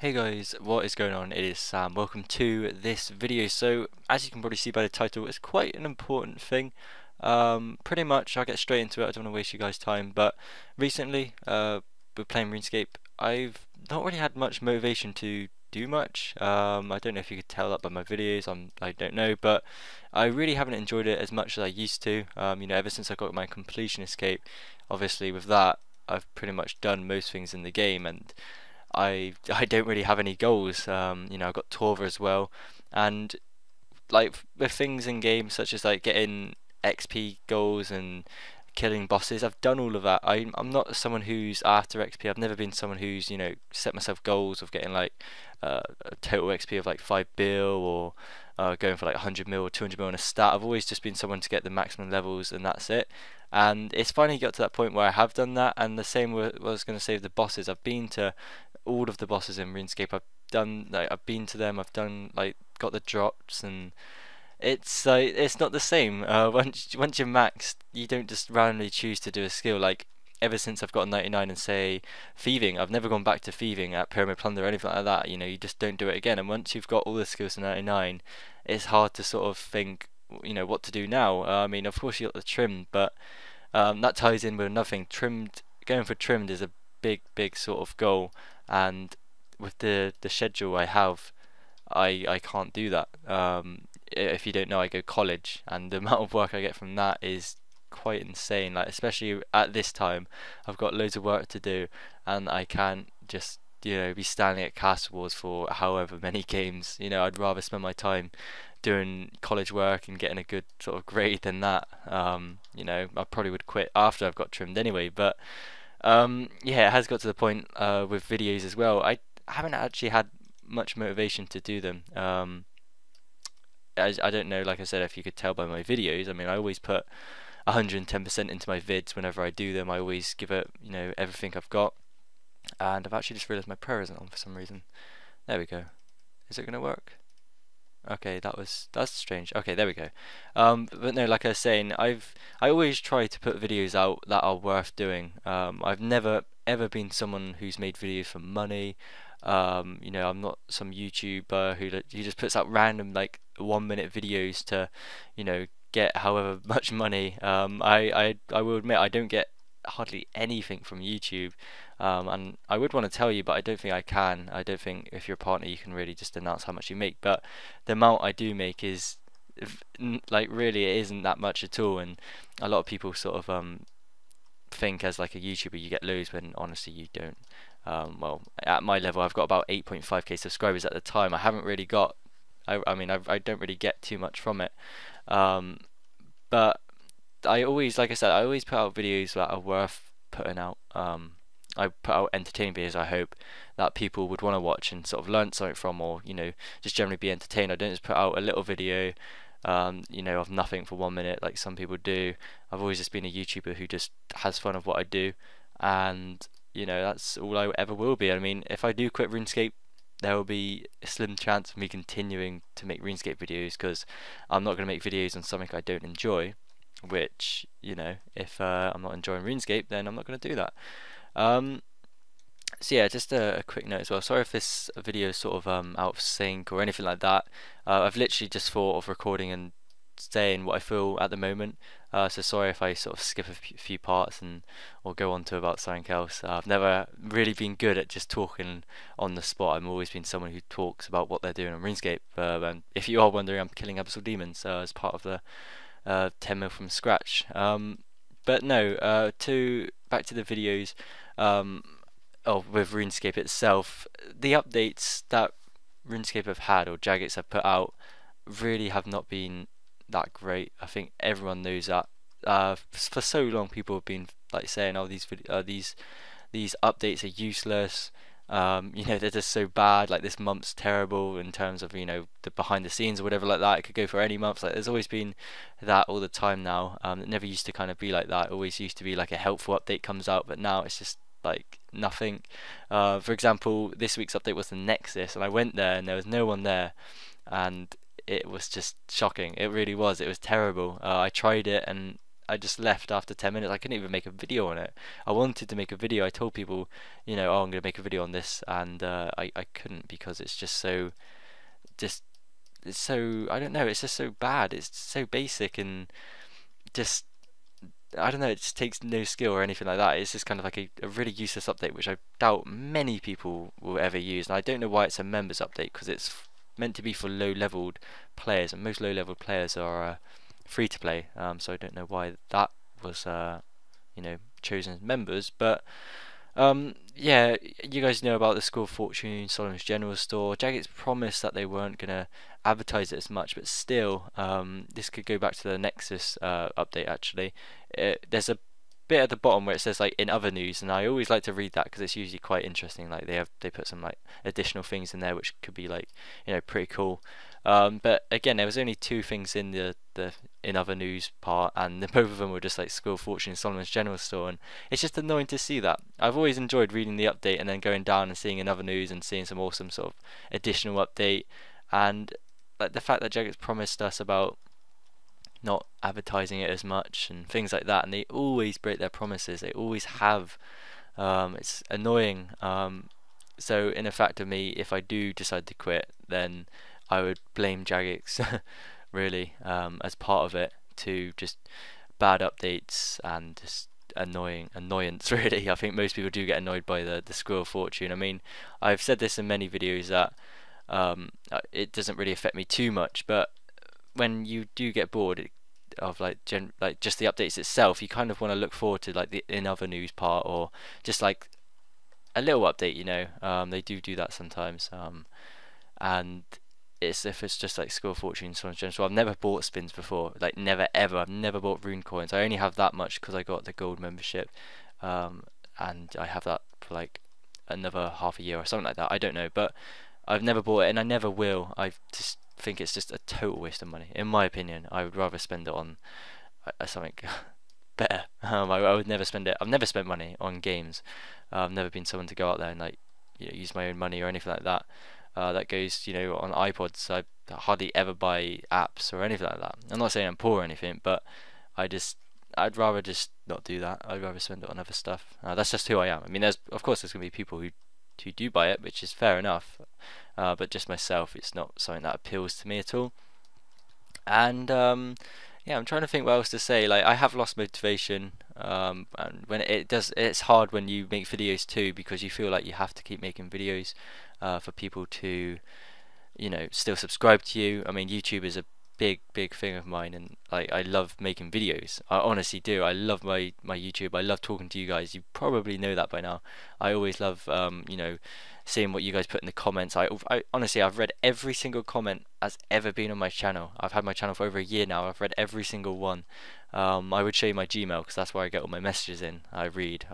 Hey guys, what is going on? It is Sam. Welcome to this video. So, as you can probably see by the title, it's quite an important thing. Pretty much, I'll get straight into it. I don't want to waste you guys' time. But recently, we're playing Runescape. I've not really had much motivation to do much. I don't know if you could tell that by my videos. I don't know, but I really haven't enjoyed it as much as I used to. Ever since I got my completion escape, obviously with that, I've pretty much done most things in the game and I don't really have any goals. I've got Torva as well, and like with things in games such as like getting XP goals and killing bosses, I've done all of that. I'm not someone who's after XP. I've never been someone who's set myself goals of getting like a total XP of like 5 bill or going for like 100 mil or 200 mil in a stat. I've always just been someone to get the maximum levels and that's it. And it's finally got to that point where I have done that. And the same with what I was going to say with the bosses. I've been to all of the bosses in RuneScape. I've been to them. I've done like got the drops, and it's not the same. Once you're maxed, you don't just randomly choose to do a skill. Like ever since I've got 99 and say thieving, I've never gone back to thieving at pyramid plunder or anything like that. You just don't do it again. And once you've got all the skills to 99, it's hard to sort of think what to do now. I mean, of course you got the trimmed, but that ties in with another thing. Going for trimmed is a big sort of goal, and with the schedule I have, I can't do that. If you don't know, I go college, and the amount of work I get from that is quite insane. Like especially at this time, I've got loads of work to do, and I can't just be standing at Castle Wars for however many games. I'd rather spend my time doing college work and getting a good sort of grade than that. I probably would quit after I've got trimmed anyway, but yeah, it has got to the point with videos as well. I haven't actually had much motivation to do them. I don't know, like I said, if you could tell by my videos. I mean, I always put 110% into my vids whenever I do them. I always give it, everything I've got. And I've actually just realised my prayer isn't on for some reason. There we go. Is it going to work? Okay, that's strange. Okay, there we go. But no, like I was saying, I always try to put videos out that are worth doing. I've never ever been someone who's made videos for money. I'm not some YouTuber who just puts out random like 1 minute videos to, get however much money. I will admit I don't get hardly anything from YouTube. And I would want to tell you, but I don't think I can. I don't think if you're a partner you can really just announce how much you make. But the amount I do make is like really it isn't that much at all. And a lot of people sort of think as like a YouTuber you get loads when honestly you don't. Well, at my level I've got about 8.5k subscribers at the time. I haven't really got. I don't really get too much from it. But I always, like I said, I always put out videos that are worth putting out. I put out entertaining videos. I hope that people would want to watch and sort of learn something from, or just generally be entertained. I don't just put out a little video, of nothing for 1 minute like some people do. I've always just been a YouTuber who just has fun of what I do, and that's all I ever will be. I mean, if I do quit RuneScape, there will be a slim chance of me continuing to make RuneScape videos because I'm not going to make videos on something I don't enjoy. Which if I'm not enjoying RuneScape, then I'm not going to do that. So yeah, just a quick note as well. Sorry if this video is sort of out of sync or anything like that. I've literally just thought of recording and saying what I feel at the moment. So sorry if I sort of skip a few parts and or go on to about something else. I've never really been good at just talking on the spot. I've always been someone who talks about what they're doing on RuneScape. And if you are wondering, I'm killing Abyssal Demons as part of the 10 mil from scratch. But no, back to the videos. With RuneScape itself, the updates that RuneScape have had or Jagex have put out really have not been that great. I think everyone knows that. For so long, people have been like saying, "Oh, these updates are useless." They're just so bad. Like this month's terrible in terms of the behind the scenes or whatever like that. It could go for any month. Like there's always been that all the time now. It never used to kind of be like that. It always used to be like a helpful update comes out, but now it's just like nothing. For example, this week's update was the Nexus, and I went there and there was no one there, and it was just shocking. It really was. It was terrible. I tried it and I just left after 10 minutes. I couldn't even make a video on it. I wanted to make a video. I told people, you know, oh, I'm going to make a video on this, and I couldn't because it's just so, just, it's so, I don't know, it's just so bad. It's so basic and just, I don't know, it just takes no skill or anything like that. It's just kind of like a really useless update, which I doubt many people will ever use. And I don't know why it's a members update, because it's meant to be for low-leveled players, and most low-leveled players are free to play. So I don't know why that was, you know, chosen as members. But yeah, you guys know about the School of Fortune, Solomon's General Store. Jagex promised that they weren't gonna advertise it as much, but still, this could go back to the Nexus update. Actually, there's a bit at the bottom where it says like in other news, and I always like to read that because it's usually quite interesting. Like they put some like additional things in there which could be like, you know, pretty cool. But again, there was only two things in the in other news part, and both of them were just like School of Fortune and Solomon's General Store, and it's just annoying to see that. I've always enjoyed reading the update and then going down and seeing another news and seeing some awesome sort of additional update, and like the fact that Jagex promised us about not advertising it as much and things like that, and they always break their promises. They always have. It's annoying. So in effect of me, if I do decide to quit, then I would blame Jagex really, as part of it, to just bad updates and just annoyance really. I think most people do get annoyed by the School of Fortune. I mean, I've said this in many videos that it doesn't really affect me too much, but when you do get bored of like just the updates itself, you kind of want to look forward to like the in other news part, or just like a little update, you know. They do that sometimes, and it's if it's just like School of Fortune, so on general. So I've never bought spins before, like never ever. I've never bought rune coins. I only have that much because I got the gold membership, and I have that for like another half a year or something like that. I don't know, but I've never bought it and I never will. I just think it's just a total waste of money, in my opinion. I would rather spend it on something better. I would never spend it. I've never spent money on games. I've never been someone to go out there and like, you know, use my own money or anything like that. That goes, you know, on iPods. I hardly ever buy apps or anything like that. I'm not saying I'm poor or anything, but I'd rather just not do that. I'd rather spend it on other stuff. That's just who I am. I mean, of course there's gonna be people who do buy it, which is fair enough. But just myself, it's not something that appeals to me at all. And yeah, I'm trying to think what else to say. Like, I have lost motivation, and when it's hard when you make videos too, because you feel like you have to keep making videos for people to, you know, still subscribe to you. I mean, YouTube is a big thing of mine, and I love making videos. I honestly do. I love my YouTube. I love talking to you guys. You probably know that by now. I always love you know, seeing what you guys put in the comments. I honestly, I've read every single comment that's ever been on my channel. I've had my channel for over a year now. I've read every single one. I would show you my Gmail because that's where I get all my messages in. I read.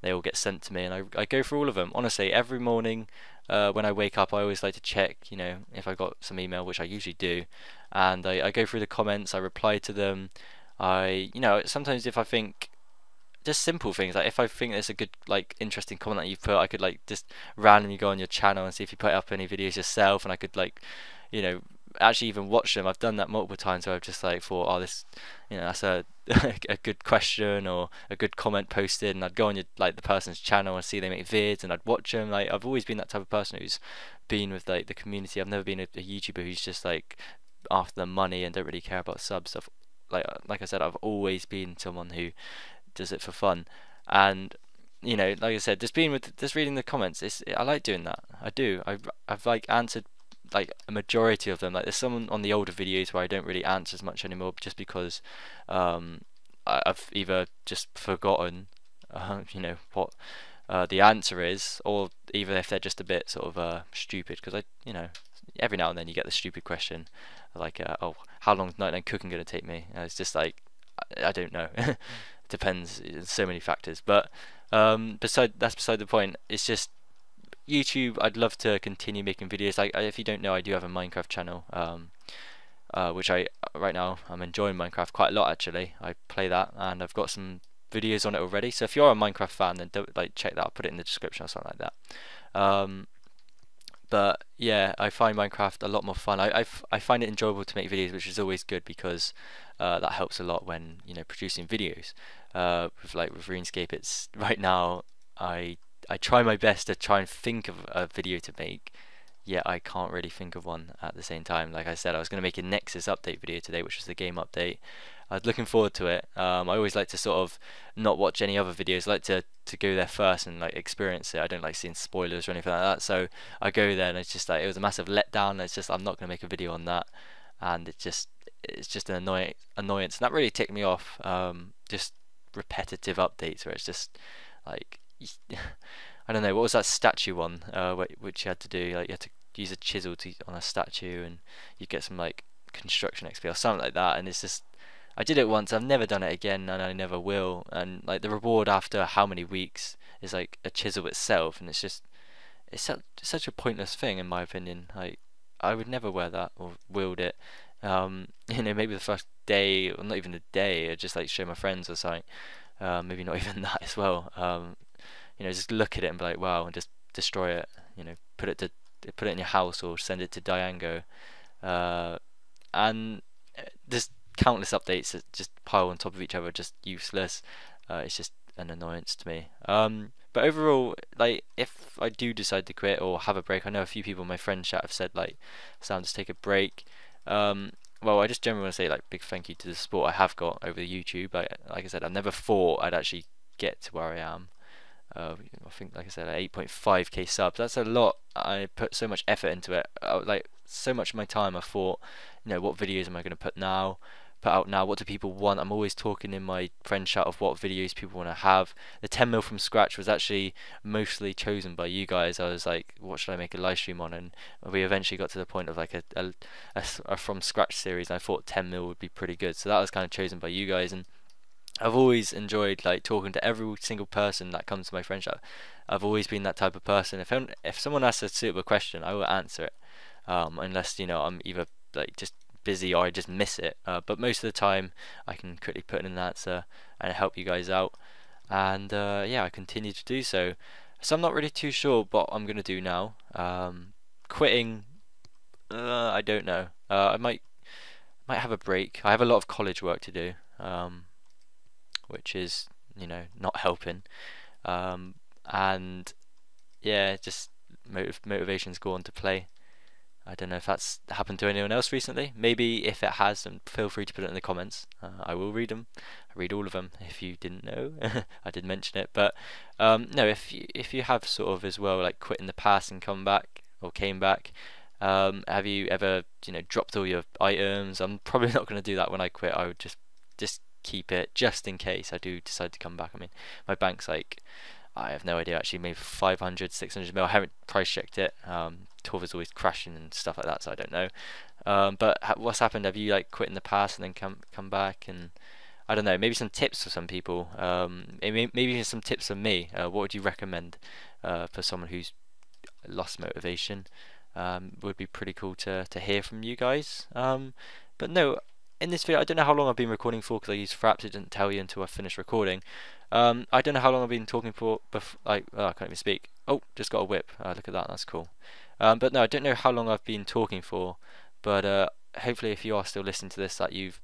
They all get sent to me, and I go through all of them. Honestly, every morning when I wake up, I always like to check, you know, if I got some email, which I usually do, and I go through the comments. I reply to them. You know, sometimes if I think, just simple things, like if I think there's a good, like, interesting comment that you've put, I could like just randomly go on your channel and see if you put up any videos yourself, and I could, like, you know, actually even watch them. I've done that multiple times where I've just like thought, oh, this, you know, that's a a good question or a good comment posted, and I'd go on your, like, the person's channel and see they make vids, and I'd watch them. Like, I've always been that type of person who's been with like the community. I've never been a YouTuber who's just like after the money and don't really care about subs. Like I said, I've always been someone who does it for fun. And you know, like I said, just reading the comments, I like doing that. I do. I've like answered like a majority of them. Like, there's some on the older videos where I don't really answer as much anymore, just because I've either just forgotten you know, what the answer is, or even if they're just a bit sort of stupid, because you know, every now and then you get the stupid question like, oh, how long is night cooking going to take me? It's just like, I don't know. Depends. There's so many factors, but that's beside the point. It's just YouTube. I'd love to continue making videos. Like, if you don't know, I do have a Minecraft channel, which right now I'm enjoying Minecraft quite a lot actually. I play that, and I've got some videos on it already. So if you're a Minecraft fan, then don't, like, check that. I'll put it in the description or something like that. But yeah, I find Minecraft a lot more fun. I find it enjoyable to make videos, which is always good because that helps a lot when producing videos. With RuneScape, it's right now I try my best to try and think of a video to make, yet I can't really think of one at the same time. Like I said, I was going to make a Nexus update video today, which was the game update. I was looking forward to it. I always like to sort of not watch any other videos. I like to go there first and like experience it. I don't like seeing spoilers or anything like that. So I go there and it's just like it was a massive letdown. It's just I'm not going to make a video on that, and it's just an annoyance. And that really ticked me off. Just repetitive updates where it's just like I don't know, what was that statue one which you had to do, like you had to use a chisel on a statue and you get some like construction XP or something like that, and it's just I did it once, I've never done it again and I never will, and like the reward after how many weeks is like a chisel itself, and it's such a pointless thing in my opinion. Like I would never wear that or wield it. Maybe the first day or not even a day, I'd just like show my friends or something. Maybe not even that as well. Just look at it and be like, wow, and just destroy it. Put it in your house or send it to Diango. And there's countless updates that just pile on top of each other, just useless. It's just an annoyance to me. But overall, like if I do decide to quit or have a break, I know a few people in my friend chat have said like, Sam, just take a break. Well, I just generally want to say like big thank you to the support I have got over the YouTube. Like I said, I've never thought I'd actually get to where I am. I think, like I said, 8.5k subs. That's a lot. I put so much effort into it. Like so much of my time. I thought, what videos am I going to put out now? What do people want? I'm always talking in my friend chat of what videos people want to have. The 10 mil from scratch was actually mostly chosen by you guys. I was like, what should I make a live stream on? And we eventually got to the point of like a from scratch series. And I thought 10 mil would be pretty good. So that was kind of chosen by you guys, and I've always enjoyed like talking to every single person that comes to my friend chat. I've always been that type of person. If someone asks a suitable question, I will answer it, unless I'm either like just busy or I just miss it. But most of the time, I can quickly put in an answer and help you guys out. And yeah, I continue to do so. So I'm not really too sure what I'm gonna do now. Quitting, I don't know. I might have a break. I have a lot of college work to do. Which is not helping, and yeah, just motivation's gone to play. I don't know if that's happened to anyone else recently. Maybe if it has, then feel free to put it in the comments. I will read them. I read all of them. If you didn't know, I did mention it. But no, if you have sort of as well like quit in the past and come back or came back, have you ever dropped all your items? I'm probably not going to do that when I quit. I would just keep it just in case I do decide to come back. I mean, my bank's like, I have no idea actually, maybe 500, 600 mil. I haven't price checked it. Torva's always crashing and stuff like that, so I don't know. But what's happened? Have you like quit in the past and then come back? And I don't know, maybe some tips for some people. Maybe some tips from me. What would you recommend for someone who's lost motivation? Would be pretty cool to hear from you guys. But no, in this video, I don't know how long I've been recording for because I used Fraps. It didn't tell you until I finished recording. I don't know how long I've been talking for. I can't even speak. Oh, just got a whip. Look at that. That's cool. But no, I don't know how long I've been talking for. But hopefully, if you are still listening to this, that you've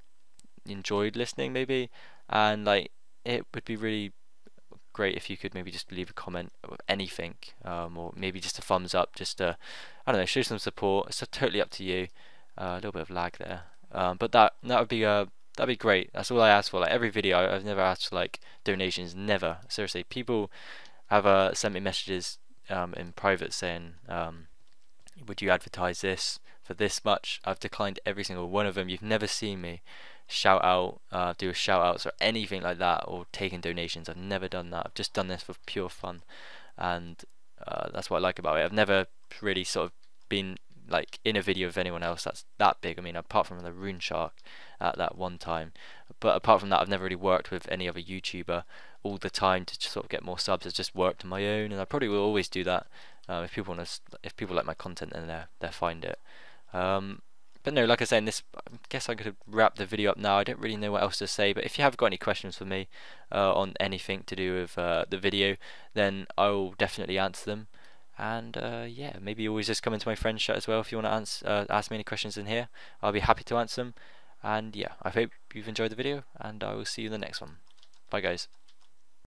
enjoyed listening, maybe, and like it would be really great if you could maybe just leave a comment or anything, or maybe just a thumbs up, just to, I don't know, show some support. It's totally up to you. A little bit of lag there. But that'd be great. That's all I ask for. Like every video, I've never asked for like donations. Never. Seriously, people have sent me messages in private saying, "Would you advertise this for this much?" I've declined every single one of them. You've never seen me shout out, do a shout outs or anything like that, or taking donations. I've never done that. I've just done this for pure fun, and that's what I like about it. I've never really sort of been like in a video of anyone else that's that big. I mean, apart from the Rune Shark at that one time, but apart from that, I've never really worked with any other YouTuber all the time to sort of get more subs. I've just worked on my own, and I probably will always do that. If people like my content, then they'll find it. But no, like I said, I guess I could wrap the video up now. I don't really know what else to say, but if you have got any questions for me on anything to do with the video, then I will definitely answer them. And yeah, maybe always just come into my friends chat as well if you want to ask me any questions in here. I'll be happy to answer them. And yeah, I hope you've enjoyed the video, and I will see you in the next one. Bye guys.